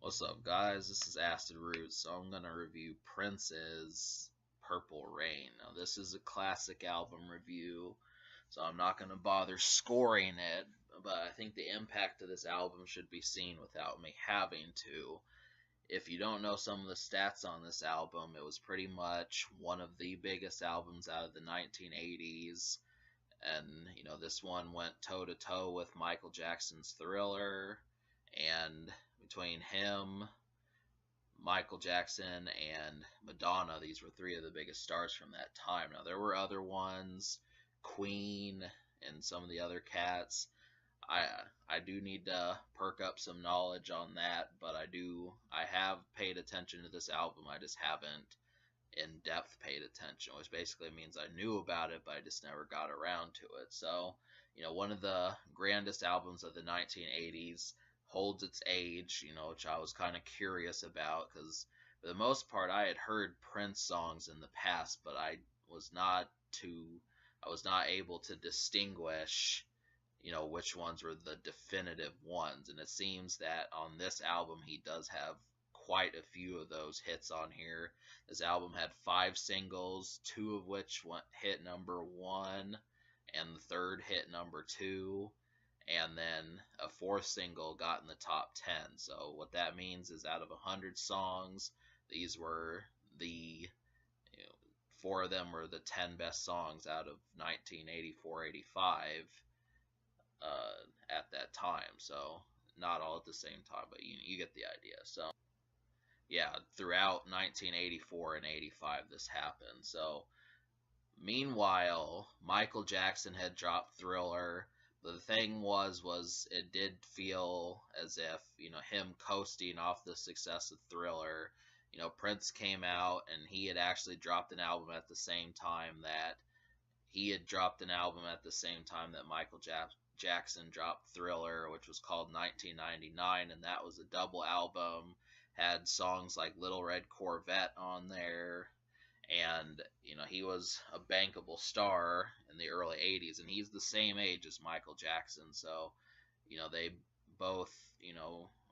What's up, guys? This is Acid Roots. So I'm gonna review Prince's Purple Rain. Now, this is a classic album review, so I'm not gonna bother scoring it. But I think the impact of this album should be seen without me having to. If you don't know some of the stats on this album, it was pretty much one of the biggest albums out of the 1980s. And, this one went toe to toe with Michael Jackson's Thriller. And between him, Michael Jackson, and Madonna, these were three of the biggest stars from that time. Now, there were other ones, Queen, and some of the other cats. I do need to perk up some knowledge on that, but I have paid attention to this album. I just haven't in depth paid attention, which basically means I knew about it, but I just never got around to it. So, one of the grandest albums of the 1980s holds its age, which I was kind of curious about because for the most part I had heard Prince songs in the past, but was not I was not able to distinguish which ones were the definitive ones. And it seems that on this album he does have quite a few of those hits on here. This album had 5 singles, 2 of which hit number 1, and the third hit number 2, and then a 4th single got in the top 10. So what that means is out of 100 songs, these were the 4 of them were the 10 best songs out of 1984-85 at that time. So not all at the same time, but you get the idea. So yeah, throughout 1984 and 85 this happened. So meanwhile, Michael Jackson had dropped Thriller. But the thing was it did feel as if, him coasting off the success of Thriller. Prince came out and he had actually dropped an album at the same time that Michael Jackson dropped Thriller, which was called 1999, and that was a double album. Had songs like Little Red Corvette on there, and he was a bankable star in the early 80s, and he's the same age as Michael Jackson. So they both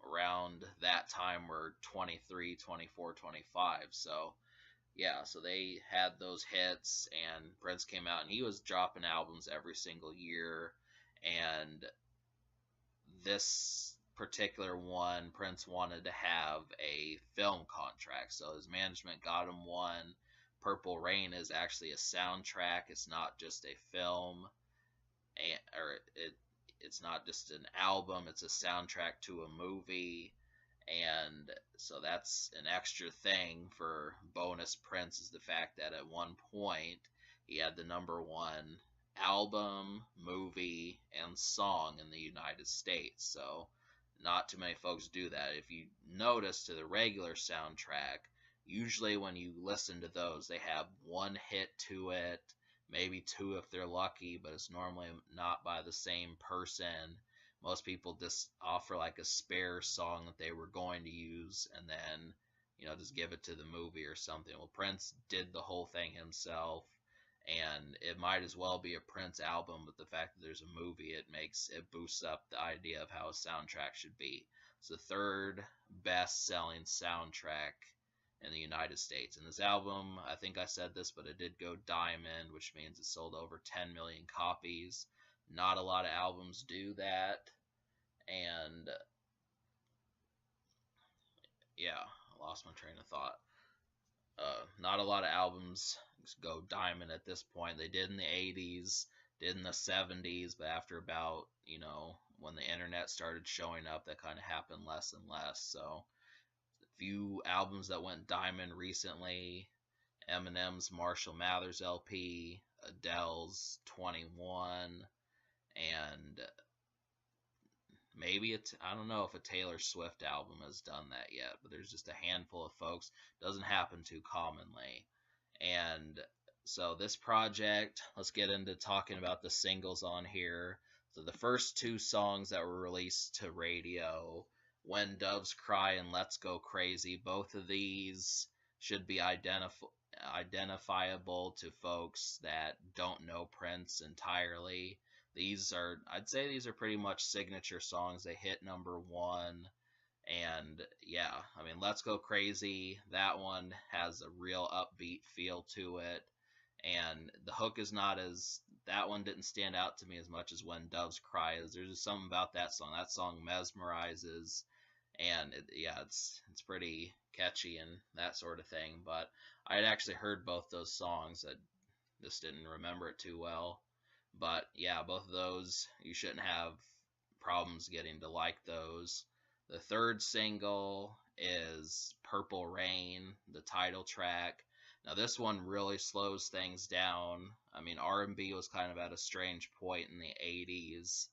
around that time were 23, 24, 25. So yeah, so they had those hits, and Prince came out and he was dropping albums every single year. And this particular one, Prince wanted to have a film contract, so his management got him one. Purple Rain is actually a soundtrack. It's not just a film, it's not just an album. It's a soundtrack to a movie, and so that's an extra thing for bonus Prince, is the fact that at one point he had the #1 album, movie, and song in the United States. So not too many folks do that. If you notice, to the regular soundtrack, usually when you listen to those, they have one hit to it, maybe 2 if they're lucky, but it's normally not by the same person. Most people just offer like a spare song that they were going to use and then, just give it to the movie or something. Well, Prince did the whole thing himself, and it might as well be a Prince album, but the fact that there's a movie, it boosts up the idea of how a soundtrack should be. It's the 3rd best selling soundtrack in the United States. And this album, I think I said this, but it did go diamond, which means it sold over 10 million copies. Not a lot of albums do that. And yeah, I lost my train of thought. Not a lot of albums go diamond at this point. They did in the 80s, did in the 70s, but after about, when the internet started showing up, that kind of happened less and less. So a few albums that went diamond recently: Eminem's Marshall Mathers LP, Adele's 21, and maybe I don't know if a Taylor Swift album has done that yet, but there's just a handful of folks. Doesn't happen too commonly. And so this project, let's get into talking about the singles on here. So the first 2 songs that were released to radio, When Doves Cry and Let's Go Crazy, both of these should be identifiable to folks that don't know Prince entirely. I'd say these are pretty much signature songs. They hit #1. And yeah, I mean, Let's Go Crazy, that one has a real upbeat feel to it. And the hook is not as, that one didn't stand out to me as much as When Doves Cry is. There's just something about that song. That song mesmerizes, and yeah, it's pretty catchy and that sort of thing. But I had actually heard both those songs. I just didn't remember it too well. But yeah, both of those, you shouldn't have problems getting to like those. The third single is Purple Rain, the title track. Now this one really slows things down. I mean, R&B was kind of at a strange point in the 80s,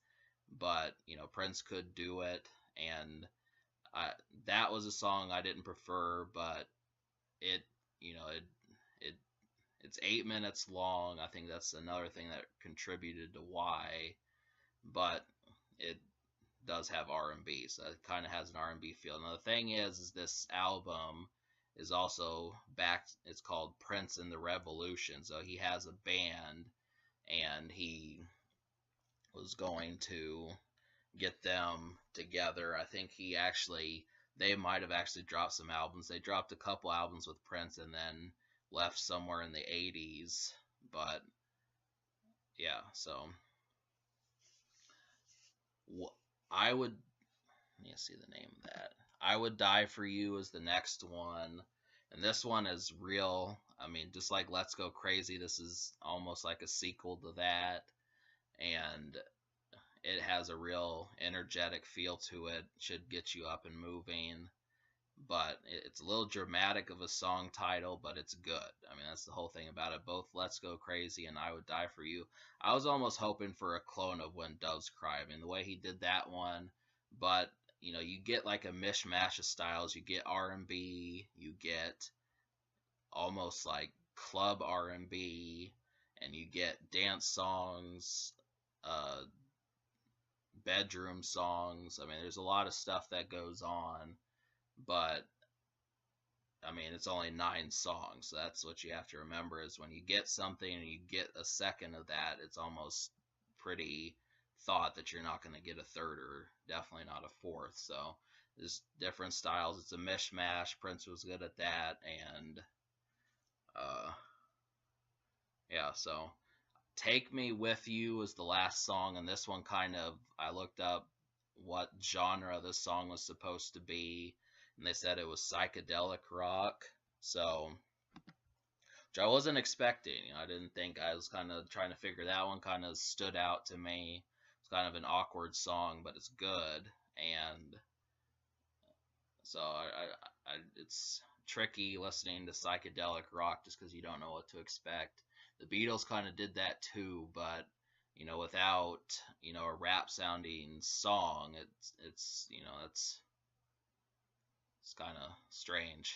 but Prince could do it, and I, that was a song I didn't prefer, but it you know it it's 8 minutes long. I think that's another thing that contributed to why, but it does have R&B, so it kind of has an R&B feel. Now the thing is this album is also backed. It's called Prince and the Revolution, so he has a band, and he was going to get them together. I think they might have actually dropped some albums. They dropped a couple albums with Prince and then left somewhere in the 80s. But yeah, so I would, let me see the name of that. I Would Die for You is the next one. And this one is real. I mean, just like Let's Go Crazy, this is almost like a sequel to that. And it has a real energetic feel to it. Should get you up and moving. But it's a little dramatic of a song title, but it's good. I mean, that's the whole thing about it. Both Let's Go Crazy and I Would Die for You. I was almost hoping for a clone of When Doves Cry. I mean, the way he did that one, but you get like a mishmash of styles. You get R&B, you get almost like club R&B, and you get dance songs, uh, bedroom songs. I mean, there's a lot of stuff that goes on, but I mean, it's only 9 songs. So that's what you have to remember is when you get something and you get a second of that, it's almost pretty thought that you're not going to get a third or definitely not a fourth. So there's different styles. It's a mishmash. Prince was good at that. And uh, yeah, so Take Me With You is the last song. And this one I looked up what genre this song was supposed to be, and they said it was psychedelic rock. So, which I wasn't expecting. I didn't think. I was kind of trying to figure that one kind of stood out to me. It's kind of an awkward song, but it's good, and so it's tricky listening to psychedelic rock just because you don't know what to expect. The Beatles kind of did that too, but without a rap sounding song, it's kind of strange.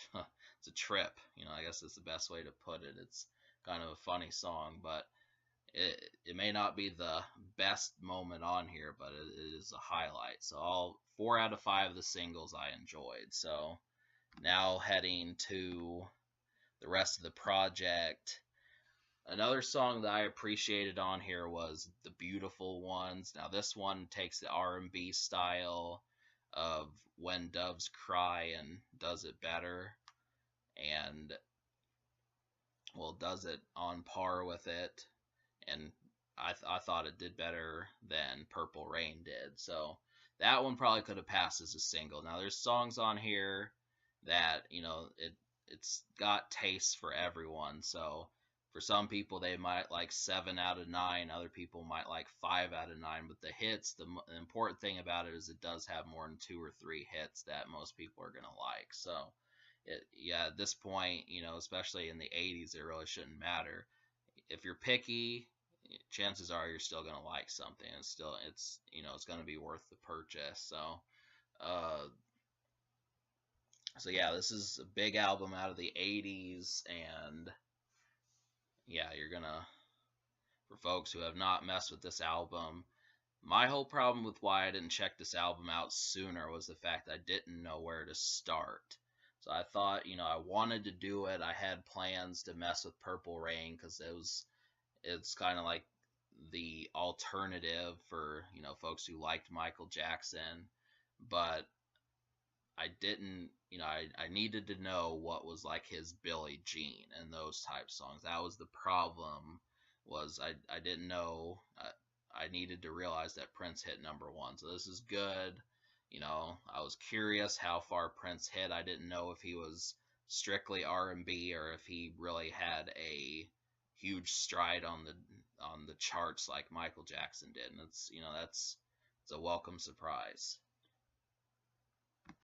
It's a trip, I guess that's the best way to put it. It's kind of a funny song, but it may not be the best moment on here, but it is a highlight. So all 4 out of 5 of the singles I enjoyed. So now heading to the rest of the project. Another song that I appreciated on here was The Beautiful Ones. Now this one takes the R&B style of When Doves Cry and does it better, and does it on par with it, and I thought it did better than Purple Rain did. So that one probably could have passed as a single. Now there's songs on here that it's got taste for everyone. So for some people they might like 7 out of 9, other people might like 5 out of 9. But the hits, the important thing about it is it does have more than 2 or 3 hits that most people are gonna like. So at this point, especially in the 80s, it really shouldn't matter. If you're picky, chances are you're still gonna like something. It's gonna be worth the purchase. Uh, so yeah, this is a big album out of the 80s, and yeah, for folks who have not messed with this album, my whole problem with why I didn't check this album out sooner was the fact I didn't know where to start. So I thought, I wanted to do it. I had plans to mess with Purple Rain because it's kind of like the alternative for folks who liked Michael Jackson. But I didn't, I needed to know what was like his Billie Jean and those type songs. That was the problem. Was I didn't know. I needed to realize that Prince hit number one. So this is good. I was curious how far Prince hit. I didn't know if he was strictly R&B or if he really had a huge stride on the charts like Michael Jackson did. And it's a welcome surprise.